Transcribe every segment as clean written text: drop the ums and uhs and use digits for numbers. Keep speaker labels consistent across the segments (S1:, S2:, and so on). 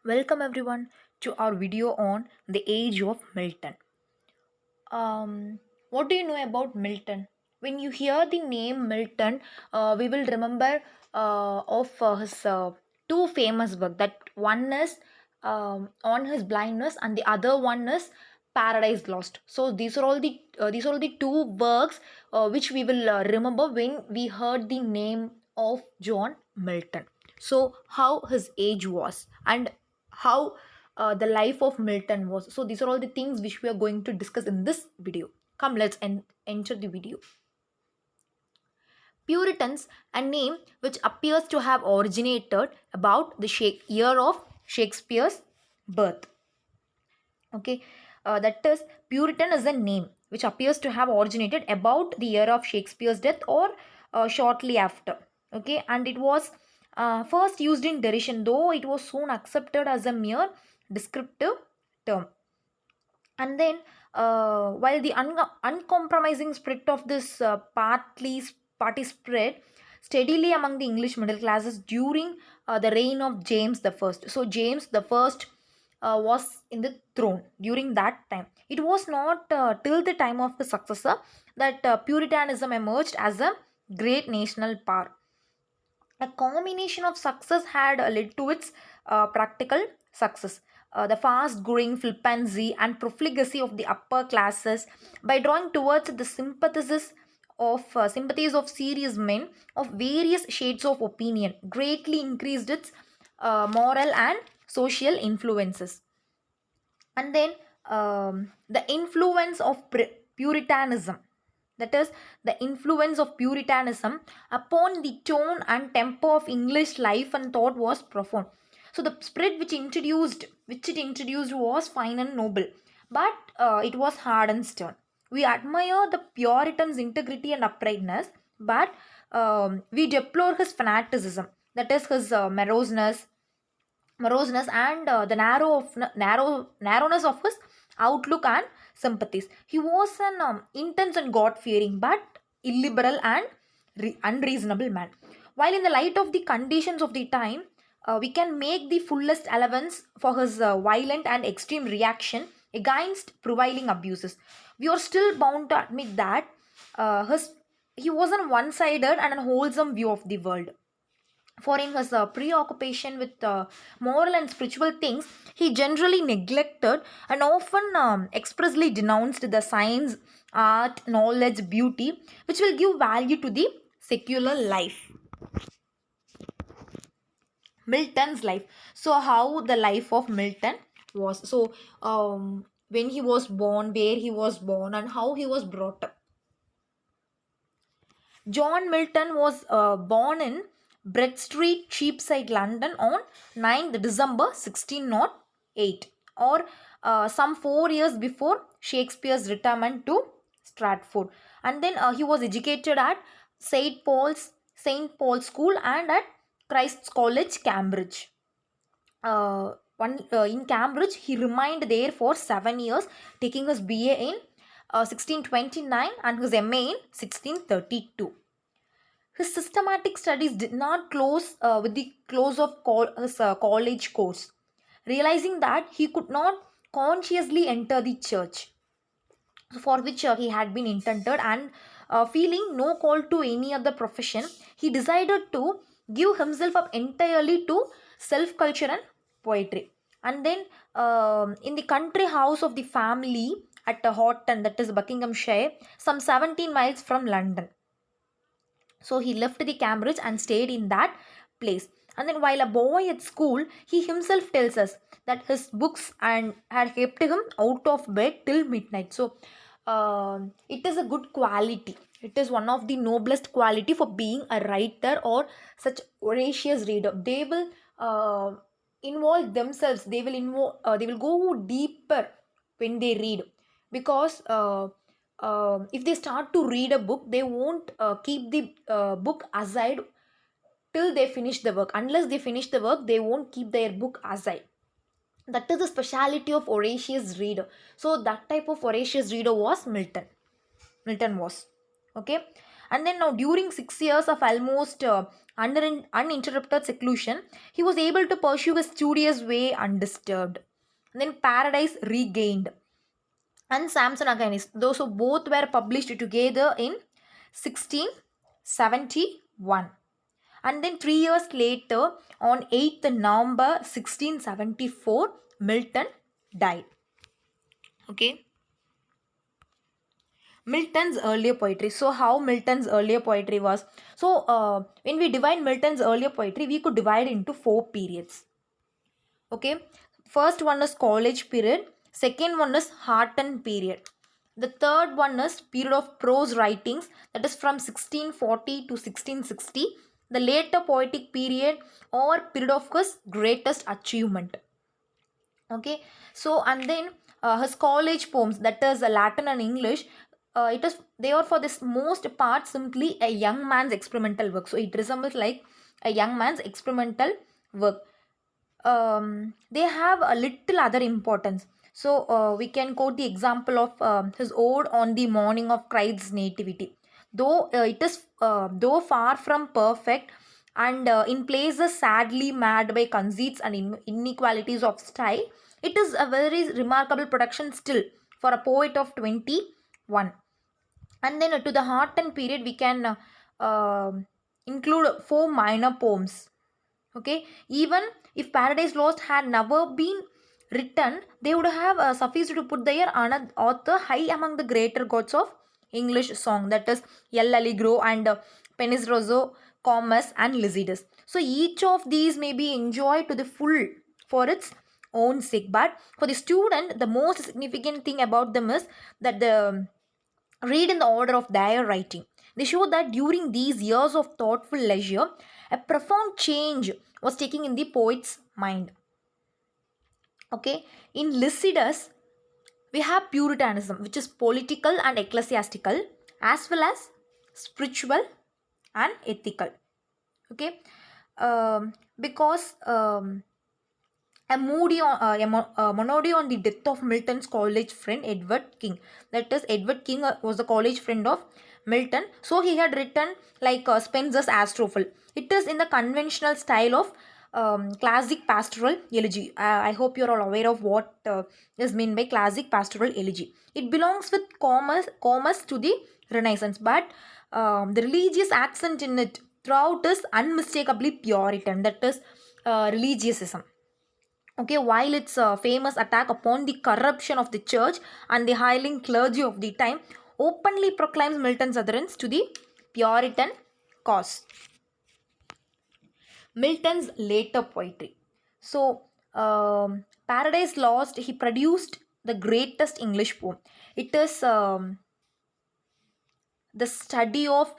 S1: Welcome everyone to our video on the age of Milton. What do you know about Milton? When you hear the name Milton, we will remember of his two famous books. That one is On His Blindness, and the other one is Paradise Lost. So these are all the two works which we will remember when we heard the name of John Milton. So how his age was and how the life of Milton was. So these are all the things which we are going to discuss in this video. Come, let's enter the video. Puritans, a name which appears to have originated about the year of Shakespeare's birth. Okay, that is, Puritan is a name which appears to have originated about the year of Shakespeare's death or shortly after. Okay, and it was first used in derision, though it was soon accepted as a mere descriptive term. And then, while the uncompromising spirit of this party spread steadily among the English middle classes during the reign of James the First. So James the First was in the throne during that time. It was not till the time of the successor that Puritanism emerged as a great national power. A combination of success had led to its practical success. The fast growing flippancy and profligacy of the upper classes, by drawing towards the sympathies of serious men of various shades of opinion, greatly increased its moral and social influences. And then, the influence of Puritanism, that is, the influence of Puritanism upon the tone and tempo of English life and thought was profound. So the spirit which it introduced was fine and noble, but it was hard and stern. We admire the Puritan's integrity and uprightness, but we deplore his fanaticism, that is, his moroseness and the narrowness of his outlook and sympathies. He was an intense and God fearing but illiberal and unreasonable man. While in the light of the conditions of the time, we can make the fullest allowance for his violent and extreme reaction against prevailing abuses. We are still bound to admit that his he was a one-sided and unwholesome view of the world. For in his preoccupation with moral and spiritual things, he generally neglected and often expressly denounced the science, art, knowledge, beauty, which will give value to the secular life. Milton's life. So, how the life of Milton was. So, when he was born, where he was born, and how he was brought up. John Milton was born in Bread Street, Cheapside, London on 9th December 1608, or some 4 years before Shakespeare's retirement to Stratford. And then he was educated at St. Paul's School and at Christ's College, Cambridge. In Cambridge, he remained there for 7 years, taking his BA in 1629 and his MA in 1632. His systematic studies did not close with the close of his college course, realizing that he could not consciously enter the church for which he had been intended, and feeling no call to any other profession, he decided to give himself up entirely to self culture and poetry. And then, in the country house of the family at Horton, that is Buckinghamshire, some 17 miles from London. So he left the Cambridge and stayed in that place. And then, while a boy at school, he himself tells us that his books and had kept him out of bed till midnight. So it is a good quality. It is one of the noblest quality for being a writer or such voracious reader. They will involve themselves. They will go deeper when they read, because if they start to read a book, they won't keep the book aside till they finish the work. Unless they finish the work, they won't keep their book aside. That is the speciality of voracious reader. So that type of voracious reader was Milton was. Okay. And then now during 6 years of almost uninterrupted seclusion, he was able to pursue his studious way undisturbed. And then Paradise Regained and Samson Against, those who both were published together in 1671. And then 3 years later, on 8th November 1674, Milton died. Okay. Milton's earlier poetry. So, how Milton's earlier poetry was? So, when we divide Milton's earlier poetry, we could divide into 4 periods. Okay. First one is college period. Second one is Harton period. The third one is period of prose writings, that is from 1640 to 1660. The later poetic period or period of his greatest achievement. Okay. So, and then his college poems, that is Latin and English, it is they are for this most part simply a young man's experimental work. So it resembles like a young man's experimental work. They have a little other importance. So we can quote the example of his ode on the morning of Christ's nativity. Though it is though far from perfect, and in places sadly mad by conceits and inequalities of style, it is a very remarkable production still for a poet of 21. And then to the Harton period, we can include 4 minor poems. Okay, even if Paradise Lost had never been written, they would have sufficed to put their another author high among the greater gods of English song, that is El Allegro and Penseroso, Comus and Lycidas. So each of these may be enjoyed to the full for its own sake, but for the student, the most significant thing about them is that the read in the order of their writing. They show that during these years of thoughtful leisure, a profound change was taking in the poet's mind. Okay, in Lycidas, we have Puritanism, which is political and ecclesiastical, as well as spiritual and ethical. Okay, because a monody on the death of Milton's college friend Edward King. That is, Edward King was the college friend of Milton. So he had written like Spenser's Astrophel. It is in the conventional style of classic pastoral elegy. I hope you're all aware of what is meant by classic pastoral elegy. It belongs with Comus to the Renaissance, but the religious accent in it throughout is unmistakably Puritan. That is religiosism. Okay, while its famous attack upon the corruption of the church and the hireling clergy of the time openly proclaims Milton's adherence to the Puritan cause. Milton's later poetry. So, Paradise Lost, he produced the greatest English poem. It is the study of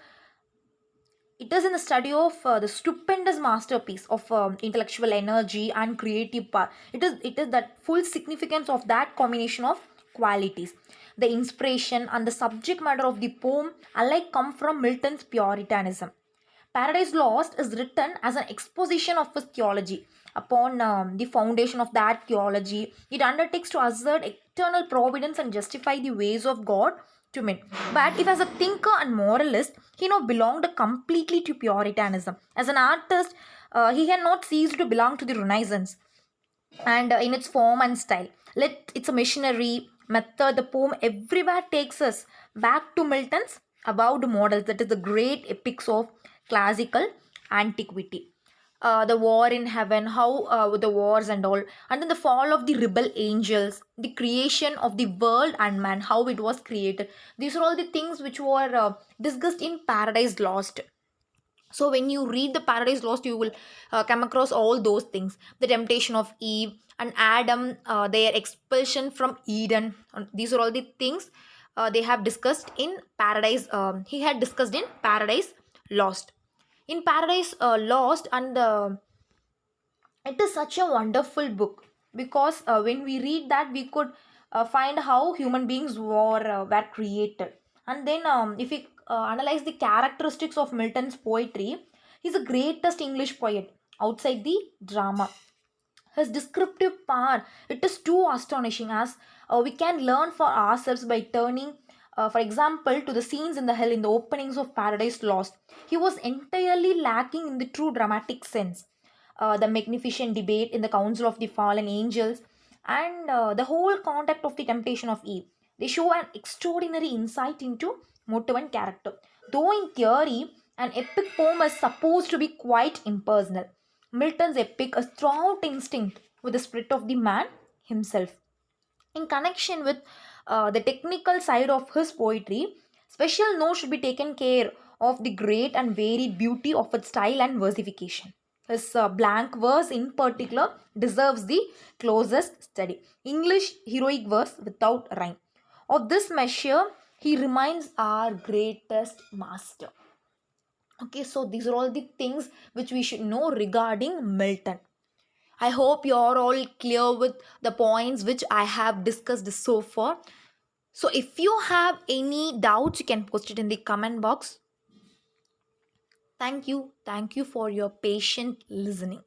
S1: it is in the study of the stupendous masterpiece of intellectual energy and creative power. It is that full significance of that combination of qualities. The inspiration and the subject matter of the poem alike come from Milton's Puritanism. Paradise Lost is written as an exposition of his theology. Upon the foundation of that theology, it undertakes to assert eternal providence and justify the ways of God to men. But if as a thinker and moralist, he now belonged completely to Puritanism. As an artist, he had not ceased to belong to the Renaissance and in its form and style. It's a missionary method. The poem everywhere takes us back to Milton's avowed models, that is the great epics of classical antiquity. The war in heaven, how the wars and all, and then the fall of the rebel angels, the creation of the world and man, how it was created. These are all the things which were discussed in Paradise Lost. So when you read the Paradise Lost, you will come across all those things: the temptation of Eve and Adam, their expulsion from Eden. These are all the things they have discussed in Paradise. He had discussed in Paradise Lost. In Paradise Lost, and it is such a wonderful book because when we read that, we could find how human beings were created. And then if we analyze the characteristics of Milton's poetry, he's the greatest English poet outside the drama. His descriptive power, it is too astonishing, as we can learn for ourselves by turning For example, to the scenes in the hell in the openings of Paradise Lost, he was entirely lacking in the true dramatic sense. The magnificent debate in the Council of the Fallen Angels and the whole contact of the temptation of Eve. They show an extraordinary insight into motive and character. Though in theory, an epic poem is supposed to be quite impersonal, Milton's epic is throughout instinct with the spirit of the man himself. In connection with the technical side of his poetry, special note should be taken care of the great and varied beauty of its style and versification. His blank verse, in particular, deserves the closest study. English heroic verse without rhyme. Of this measure, he remains our greatest master. Okay, so these are all the things which we should know regarding Milton. I hope you're all clear with the points which I have discussed so far. So, if you have any doubts, you can post it in the comment box. Thank you. Thank you for your patient listening.